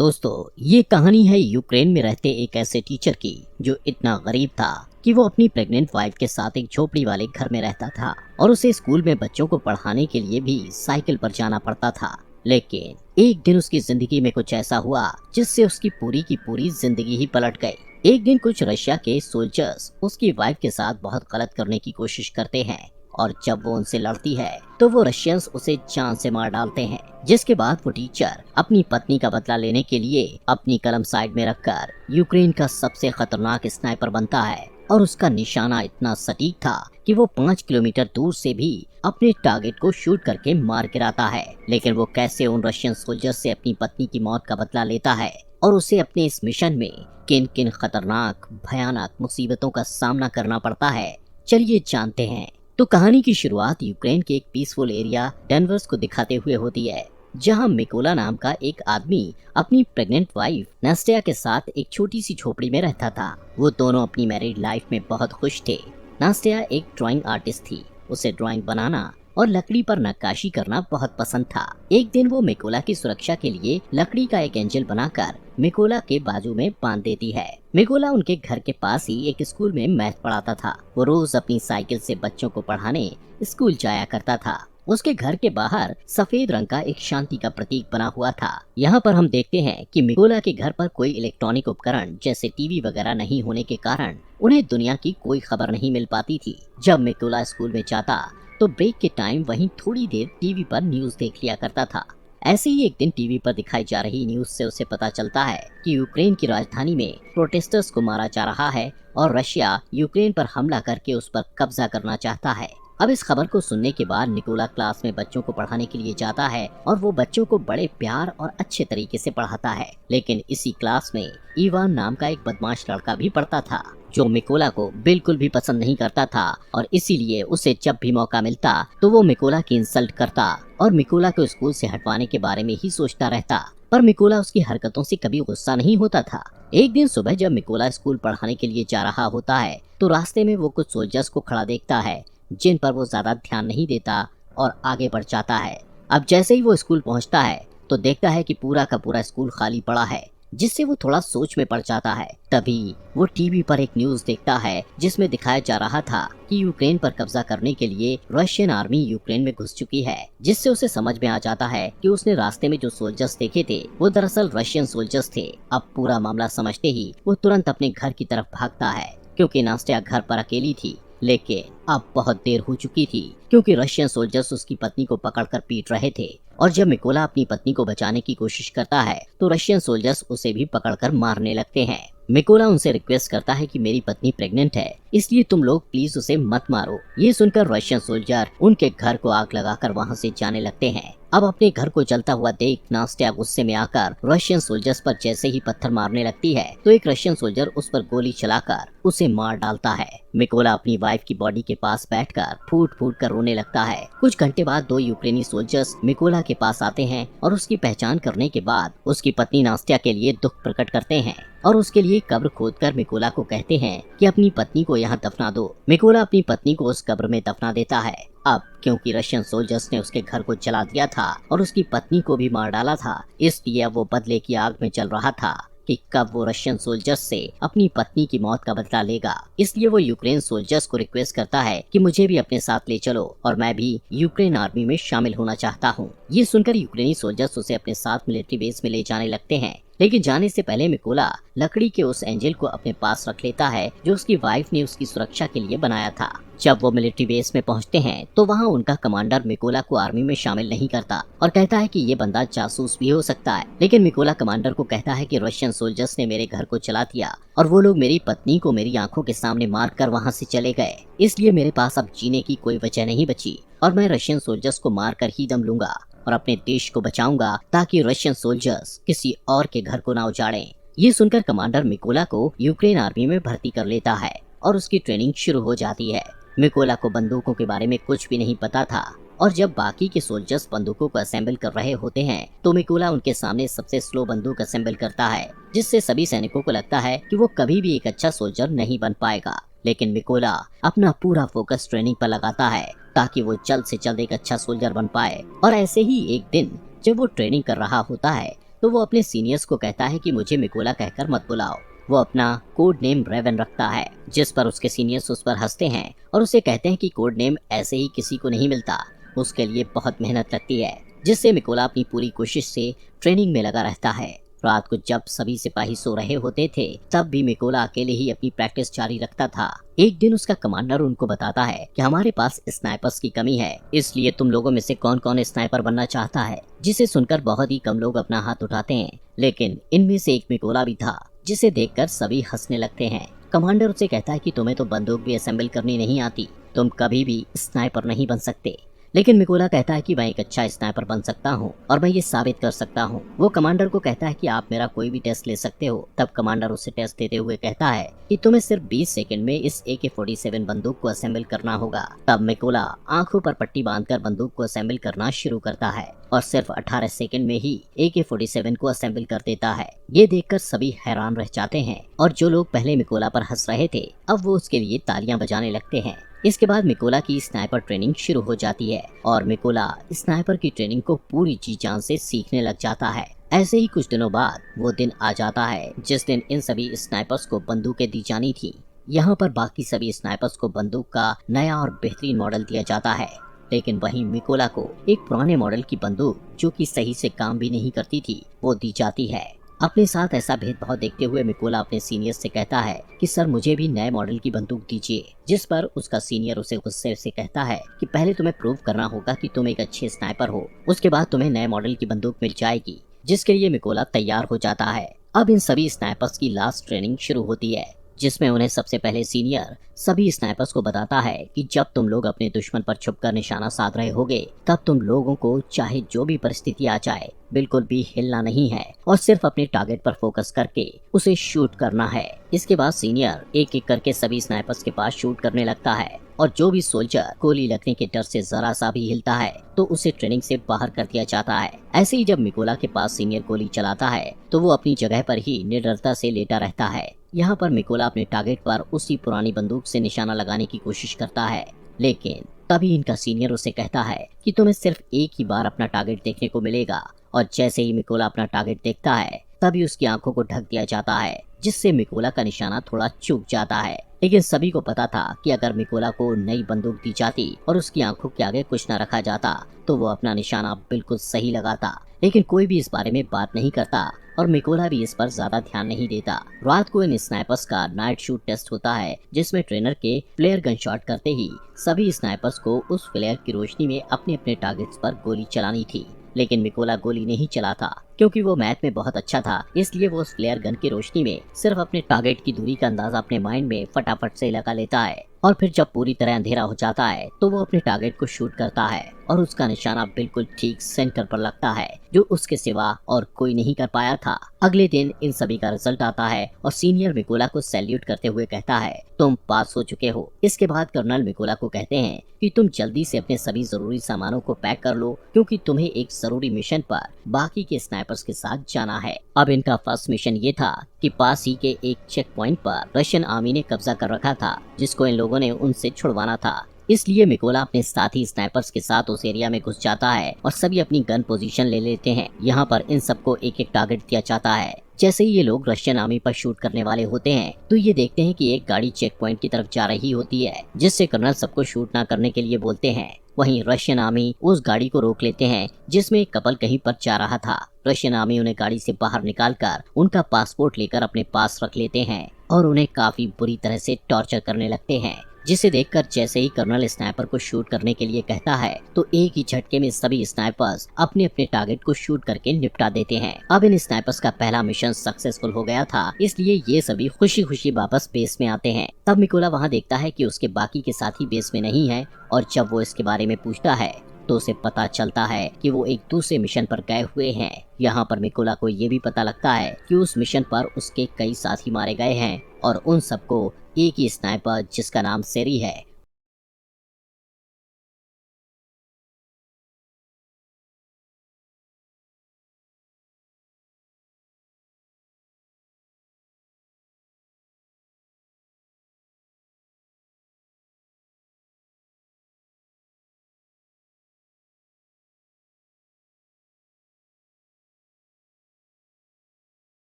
दोस्तों, ये कहानी है यूक्रेन में रहते एक ऐसे टीचर की जो इतना गरीब था कि वो अपनी प्रेग्नेंट वाइफ के साथ एक झोपड़ी वाले घर में रहता था और उसे स्कूल में बच्चों को पढ़ाने के लिए भी साइकिल पर जाना पड़ता था। लेकिन एक दिन उसकी जिंदगी में कुछ ऐसा हुआ जिससे उसकी पूरी की पूरी जिंदगी ही पलट गई। एक दिन कुछ रशिया के सोल्जर्स उसकी वाइफ के साथ बहुत गलत करने की कोशिश करते हैं और जब वो उनसे लड़ती है तो वो रशियंस उसे जान से मार डालते हैं। जिसके बाद वो टीचर अपनी पत्नी का बदला लेने के लिए अपनी कलम साइड में रखकर यूक्रेन का सबसे खतरनाक स्नाइपर बनता है और उसका निशाना इतना सटीक था कि वो 5 किलोमीटर दूर से भी अपने टारगेट को शूट करके मार गिराता है। लेकिन वो कैसे उन रशियन सोल्जर से अपनी पत्नी की मौत का बदला लेता है और उसे अपने इस मिशन में किन किन खतरनाक भयानक मुसीबतों का सामना करना पड़ता है, चलिए जानते हैं। तो कहानी की शुरुआत यूक्रेन के एक पीसफुल एरिया डेनवर्स को दिखाते हुए होती है, जहां मिकोला नाम का एक आदमी अपनी प्रेग्नेंट वाइफ नास्टिया के साथ एक छोटी सी झोपड़ी में रहता था। वो दोनों अपनी मैरिड लाइफ में बहुत खुश थे। नास्टिया एक ड्राइंग आर्टिस्ट थी, उसे ड्राइंग बनाना और लकड़ी पर नक्काशी करना बहुत पसंद था। एक दिन वो मिकोला की सुरक्षा के लिए लकड़ी का एक एंजल बनाकर मिकोला के बाजू में बांध देती है। मिकोला उनके घर के पास ही एक स्कूल में मैथ पढ़ाता था। वो रोज अपनी साइकिल से बच्चों को पढ़ाने स्कूल जाया करता था। उसके घर के बाहर सफेद रंग का एक शांति का प्रतीक बना हुआ था। यहाँ पर हम देखते हैं कि मिकोला के घर पर कोई इलेक्ट्रॉनिक उपकरण जैसे टीवी वगैरह नहीं होने के कारण उन्हें दुनिया की कोई खबर नहीं मिल पाती थी। जब मिकोला स्कूल में जाता तो ब्रेक के टाइम वहीं थोड़ी देर टीवी पर न्यूज देख लिया करता था। ऐसे ही एक दिन टीवी पर दिखाई जा रही न्यूज से उसे पता चलता है कि यूक्रेन की राजधानी में प्रोटेस्टर्स को मारा जा रहा है और रशिया यूक्रेन पर हमला करके उस पर कब्जा करना चाहता है। अब इस खबर को सुनने के बाद निकोला क्लास में बच्चों को पढ़ाने के लिए जाता है और वो बच्चों को बड़े प्यार और अच्छे तरीके से पढ़ाता है। लेकिन इसी क्लास में इवान नाम का एक बदमाश लड़का भी पढ़ता था जो मिकोला को बिल्कुल भी पसंद नहीं करता था और इसीलिए उसे जब भी मौका मिलता तो वो मिकोला की इंसल्ट करता और मिकोला को स्कूल से हटवाने के बारे में ही सोचता रहता। पर मिकोला उसकी हरकतों से कभी गुस्सा नहीं होता था। एक दिन सुबह जब मिकोला स्कूल पढ़ाने के लिए जा रहा होता है तो रास्ते में वो कुछ सोल्जर्स को खड़ा देखता है जिन पर वो ज्यादा ध्यान नहीं देता और आगे बढ़ जाता है। अब जैसे ही वो स्कूल पहुंचता है तो देखता है कि पूरा का पूरा स्कूल खाली पड़ा है, जिससे वो थोड़ा सोच में पड़ जाता है। तभी वो टीवी पर एक न्यूज देखता है जिसमें दिखाया जा रहा था कि यूक्रेन पर कब्जा करने के लिए रशियन आर्मी यूक्रेन में घुस चुकी है, जिससे उसे समझ में आ जाता है कि उसने रास्ते में जो सोल्जर्स देखे थे वो दरअसल रशियन सोल्जर्स थे। अब पूरा मामला समझते ही वो तुरंत अपने घर की तरफ भागता है क्योंकि नास्टिया घर पर अकेली थी। लेकिन अब बहुत देर हो चुकी थी क्योंकि रशियन सोल्जर्स उसकी पत्नी को पकड़कर पीट रहे थे और जब मिकोला अपनी पत्नी को बचाने की कोशिश करता है तो रशियन सोल्जर्स उसे भी पकड़कर मारने लगते हैं। मिकोला उनसे रिक्वेस्ट करता है कि मेरी पत्नी प्रेग्नेंट है, इसलिए तुम लोग प्लीज उसे मत मारो। ये सुनकर रशियन सोल्जर उनके घर को आग लगाकर वहाँ से जाने लगते हैं। अब अपने घर को जलता हुआ देख नास्टिया गुस्से में आकर रशियन सोल्जर्स पर जैसे ही पत्थर मारने लगती है तो एक रशियन सोल्जर उस पर गोली चलाकर उसे मार डालता है। मिकोला अपनी वाइफ की बॉडी के पास बैठकर फूट फूट कर रोने लगता है। कुछ घंटे बाद 2 यूक्रेनी सोल्जर्स मिकोला के पास आते हैं और उसकी पहचान करने के बाद उसकी पत्नी नास्टिया के लिए दुख प्रकट करते हैं और उसके लिए कब्र खोदकर मिकोला को कहते हैं कि अपनी पत्नी को यहाँ दफना दो। मिकोला अपनी पत्नी को उस कब्र में दफना देता है। अब क्योंकि रशियन सोल्जर्स ने उसके घर को जला दिया था और उसकी पत्नी को भी मार डाला था, इसलिए वो बदले की आग में चल रहा था कि कब वो रशियन सोल्जर्स से अपनी पत्नी की मौत का बदला लेगा। इसलिए वो यूक्रेन सोल्जर्स को रिक्वेस्ट करता है कि मुझे भी अपने साथ ले चलो और मैं भी यूक्रेन आर्मी में शामिल होना चाहता हूँ। ये सुनकर यूक्रेनी सोल्जर्स उसे अपने साथ मिलिट्री बेस में ले जाने लगते हैं। लेकिन जाने से पहले मिकोला लकड़ी के उस एंजल को अपने पास रख लेता है जो उसकी वाइफ ने उसकी सुरक्षा के लिए बनाया था। जब वो मिलिट्री बेस में पहुंचते हैं तो वहां उनका कमांडर मिकोला को आर्मी में शामिल नहीं करता और कहता है कि ये बंदा जासूस भी हो सकता है। लेकिन मिकोला कमांडर को कहता है कि रशियन सोल्जर्स ने मेरे घर को जला दिया और वो लोग मेरी पत्नी को मेरी आंखों के सामने मार कर वहाँ से चले गए, इसलिए मेरे पास अब जीने की कोई वजह नहीं बची और मैं रशियन सोल्जर्स को मार कर ही दम लूंगा और अपने देश को बचाऊंगा ताकि रशियन सोल्जर्स किसी और के घर को ना उजाड़ें। ये सुनकर कमांडर मिकोला को यूक्रेन आर्मी में भर्ती कर लेता है और उसकी ट्रेनिंग शुरू हो जाती है। मिकोला को बंदूकों के बारे में कुछ भी नहीं पता था और जब बाकी के सोल्जर्स बंदूकों को असेंबल कर रहे होते हैं तो मिकोला उनके सामने सबसे स्लो बंदूक असेंबल करता है, जिससे सभी सैनिकों को लगता है कि वो कभी भी एक अच्छा सोल्जर नहीं बन पाएगा। लेकिन मिकोला अपना पूरा फोकस ट्रेनिंग पर लगाता है ताकि वो जल्द से जल्द एक अच्छा सोल्जर बन पाए। और ऐसे ही एक दिन जब वो ट्रेनिंग कर रहा होता है तो वो अपने सीनियर्स को कहता है कि मुझे मिकोला कहकर मत बुलाओ। वो अपना कोड नेम रेवन रखता है, जिस पर उसके सीनियर्स उस पर हंसते हैं और उसे कहते हैं कि कोड नेम ऐसे ही किसी को नहीं मिलता, उसके लिए बहुत मेहनत लगती है, जिससे मिकोला अपनी पूरी कोशिश से ट्रेनिंग में लगा रहता है। रात को जब सभी सिपाही सो रहे होते थे, तब भी मिकोला अकेले ही अपनी प्रैक्टिस जारी रखता था। एक दिन उसका कमांडर उनको बताता है कि हमारे पास स्नाइपर्स की कमी है, इसलिए तुम लोगों में से कौन कौन स्नाइपर बनना चाहता है, जिसे सुनकर बहुत ही कम लोग अपना हाथ उठाते हैं। लेकिन इनमें से एक मिकोला भी था, जिसे देखकर सभी हंसने लगते हैं। कमांडर उसे कहता है कि तुम्हें तो बंदूक भी असेंबल करनी नहीं आती, तुम कभी भी स्नाइपर नहीं बन सकते। लेकिन मिकोला कहता है कि मैं एक अच्छा स्नाइपर बन सकता हूँ और मैं ये साबित कर सकता हूँ। वो कमांडर को कहता है कि आप मेरा कोई भी टेस्ट ले सकते हो। तब कमांडर उसे टेस्ट देते हुए कहता है कि तुम्हें सिर्फ 20 सेकंड में इस AK-47 बंदूक को असेंबल करना होगा। तब मिकोला आंखों पर पट्टी बांधकर बंदूक को असेंबल करना शुरू करता है और सिर्फ 18 सेकंड में ही AK-47 को असेंबल कर देता है। ये देखकर सभी हैरान रह जाते हैं और जो लोग पहले मिकोला पर हंस रहे थे, अब वो उसके लिए तालियां बजाने लगते हैं। इसके बाद मिकोला की स्नाइपर ट्रेनिंग शुरू हो जाती है और मिकोला स्नाइपर की ट्रेनिंग को पूरी जी जान से सीखने लग जाता है। ऐसे ही कुछ दिनों बाद वो दिन आ जाता है जिस दिन इन सभी स्नाइपर्स को बंदूकें दी जानी थी। यहाँ पर बाकी सभी स्नाइपर्स को बंदूक का नया और बेहतरीन मॉडल दिया जाता है, लेकिन वहीं मिकोला को एक पुराने मॉडल की बंदूक, जो कि सही से काम भी नहीं करती थी, वो दी जाती है। अपने साथ ऐसा भेदभाव देखते हुए मिकोला अपने सीनियर से कहता है कि सर मुझे भी नए मॉडल की बंदूक दीजिए, जिस पर उसका सीनियर उसे गुस्से से कहता है कि पहले तुम्हें प्रूव करना होगा कि तुम एक अच्छे स्नाइपर हो, उसके बाद तुम्हें नए मॉडल की बंदूक मिल जाएगी, जिसके लिए मिकोला तैयार हो जाता है। अब इन सभी स्नाइपर्स की लास्ट ट्रेनिंग शुरू होती है, जिसमें उन्हें सबसे पहले सीनियर सभी स्नाइपर्स को बताता है कि जब तुम लोग अपने दुश्मन पर छुपकर निशाना साध रहे होगे, तब तुम लोगों को चाहे जो भी परिस्थिति आ जाए, बिल्कुल भी हिलना नहीं है और सिर्फ अपने टारगेट पर फोकस करके उसे शूट करना है। इसके बाद सीनियर एक एक करके सभी स्नाइपर्स के पास शूट करने लगता है और जो भी सोल्जर गोली लगने के डर से जरा सा भी हिलता है तो उसे ट्रेनिंग से बाहर कर दिया जाता है। ऐसे ही जब मिकोला के पास सीनियर गोली चलाता है तो वो अपनी जगह पर ही निडरता से लेटा रहता है। यहाँ पर मिकोला अपने टारगेट पर उसी पुरानी बंदूक से निशाना लगाने की कोशिश करता है, लेकिन तभी इनका सीनियर उसे कहता है कि तुम्हें सिर्फ एक ही बार अपना टारगेट देखने को मिलेगा। और जैसे ही मिकोला अपना टारगेट देखता है, तभी उसकी आंखों को ढक दिया जाता है, जिससे मिकोला का निशाना थोड़ा चूक जाता है। लेकिन सभी को पता था कि अगर मिकोला को नई बंदूक दी जाती और उसकी आंखों के आगे कुछ न रखा जाता तो वो अपना निशाना बिल्कुल सही लगाता, लेकिन कोई भी इस बारे में बात नहीं करता और मिकोला भी इस पर ज्यादा ध्यान नहीं देता। रात को इन स्नाइपर्स का नाइट शूट टेस्ट होता है, जिसमें ट्रेनर के फ्लेयर गन शॉट करते ही सभी स्नाइपर्स को उस फ्लेयर की रोशनी में अपने अपने टारगेट्स पर गोली चलानी थी। लेकिन मिकोला गोली नहीं चलाता, क्योंकि वो मैथ में बहुत अच्छा था, इसलिए वो उस फ्लेयर गन की रोशनी में सिर्फ अपने टारगेट की दूरी का अंदाजा अपने माइंड में फटाफट से लगा लेता है और फिर जब पूरी तरह अंधेरा हो जाता है तो वो अपने टारगेट को शूट करता है और उसका निशाना बिल्कुल ठीक सेंटर पर लगता है, जो उसके सिवा और कोई नहीं कर पाया था। अगले दिन इन सभी का रिजल्ट आता है और सीनियर मिकोला को सैल्यूट करते हुए कहता है तुम पास हो चुके हो। इसके बाद कर्नल मिकोला को कहते हैं कि तुम जल्दी से अपने सभी जरूरी सामानों को पैक कर लो, क्योंकि तुम्हें एक जरूरी मिशन पर बाकी के स्नाइपर्स के साथ जाना है। अब इनका फर्स्ट मिशन ये था कि पास ही के एक चेक पॉइंट पर रशियन आर्मी ने कब्जा कर रखा था, जिसको इन लोगों ने उनसे छुड़वाना था। इसलिए मिकोला अपने साथी स्नाइपर्स के साथ उस एरिया में घुस जाता है और सभी अपनी गन पोजीशन ले लेते हैं। यहाँ पर इन सबको एक एक टारगेट दिया जाता है। जैसे ही ये लोग रशियन आर्मी पर शूट करने वाले होते हैं तो ये देखते हैं कि एक गाड़ी चेक पॉइंट की तरफ जा रही होती है, जिससे कर्नल सबको शूट ना करने के लिए बोलते हैं। वहीं रशियन आर्मी उस गाड़ी को रोक लेते हैं जिसमें एक कपल कहीं पर जा रहा था। रशियन आर्मी उन्हें गाड़ी से बाहर निकालकर उनका पासपोर्ट लेकर अपने पास रख लेते हैं और उन्हें काफी बुरी तरह से टॉर्चर करने लगते हैं, जिसे देखकर जैसे ही कर्नल स्नाइपर को शूट करने के लिए कहता है तो एक ही झटके में सभी स्नाइपर्स अपने अपने टारगेट को शूट करके निपटा देते हैं। अब इन स्नाइपर्स का पहला मिशन सक्सेसफुल हो गया था, इसलिए ये सभी खुशी खुशी वापस बेस में आते हैं। तब मिकोला वहाँ देखता है कि उसके बाकी के साथी बेस में नहीं है और जब वो इसके बारे में पूछता है तो उसे पता चलता है कि वो एक दूसरे मिशन पर गए हुए हैं। यहाँ पर मिकोला को ये भी पता लगता है कि उस मिशन पर उसके कई साथी मारे गए हैं और उन सबको एक ही स्नाइपर जिसका नाम सेरी है